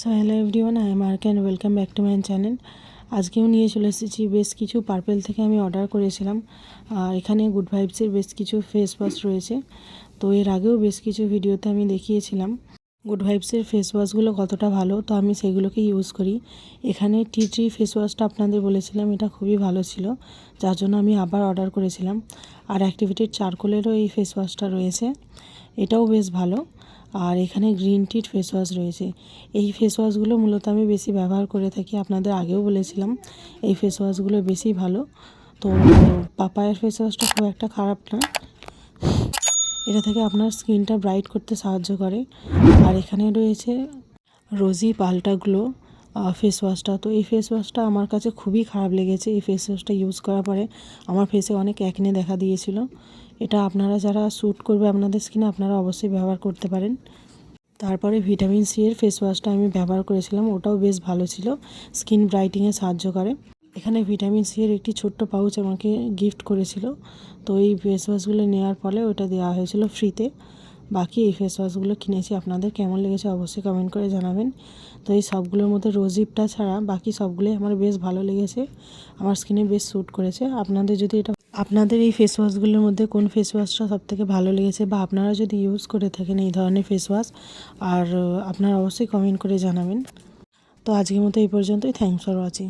So hello everyone, I am RK and welcome back to my channel. আজকেও নিয়ে চলে এসেছি বেশ কিছু পার্পেল থেকে আমি অর্ডার করেছিলাম। আর এখানে গুড ভাইবসের বেশ কিছু ফেস ওয়াশ রয়েছে। তো এর আগেও বেশ কিছু ভিডিওতে আমি দেখিয়েছিলাম গুড ভাইবসের ফেস ওয়াশগুলো কতটা ভালো, তো আমি সেগুলোকে ইউজ করি। এখানে টি ট্রি ফেস ওয়াশটা আপনাদের বলেছিলাম, এটা খুবই ভালো ছিল, যার জন্য আমি আবার অর্ডার করেছিলাম। আর অ্যাক্টিভেটেড চারকোলেরও এই ফেস ওয়াশটা রয়েছে, এটাও বেশ ভালো। আর এখানে গ্রিন টির ফেস ওয়াশ রয়েছে। এই ফেস ওয়াশগুলো মূলত আমি বেশি ব্যবহার করে থাকি, আপনাদের আগেও বলেছিলাম এই ফেস ওয়াশগুলো বেশি ভালো। তো পাপায়ের ফেস ওয়াশটা খুব একটা খারাপ না, এটা থেকে আপনার স্কিনটা ব্রাইট করতে সাহায্য করে। আর এখানে রয়েছে রোজি পাল্টা গ্লো ফেস ওয়াশটা। তো এই ফেস ওয়াশটা আমার কাছে খুবই খারাপ লেগেছে। এই ফেস ওয়াশটা ইউজ করার পরে আমার ফেসে অনেক অ্যাকনে দেখা দিয়েছিল। এটা আপনারা যারা শ্যুট করবে আপনাদের স্কিনে, আপনারা অবশ্যই ব্যবহার করতে পারেন। তারপরে ভিটামিন সি এর ফেস ওয়াশটা আমি ব্যবহার করেছিলাম, ওটাও বেশ ভালো ছিল, স্কিন ব্রাইটিংয়ে সাহায্য করে। এখানে ভিটামিন সি এর একটি ছোট্ট পাউচ আমাকে গিফট করেছিল। তো এই ফেস ওয়াশগুলো নেওয়ার ফলে ওটা দেওয়া হয়েছিল ফ্রিতে। বাকি এই ফেস ওয়াশগুলো কিনেছি, আপনাদের কেমন লেগেছে অবশ্যই কমেন্ট করে জানাবেন। তো এই সবগুলোর মধ্যে রোজিপটা ছাড়া বাকি সবগুলোই আমার বেশ ভালো লেগেছে, আমার স্কিনে বেশ স্যুট করেছে। আপনাদের এই ফেস ওয়াশগুলোর মধ্যে কোন ফেস ওয়াশটা সবথেকে ভালো লেগেছে, বা আপনারা যদি ইউজ করে থাকেন এই ধরনের ফেস ওয়াশ, আর আপনারা অবশ্যই কমেন্ট করে জানাবেন। তো আজকের মতো এই পর্যন্তই। Thanks for watching.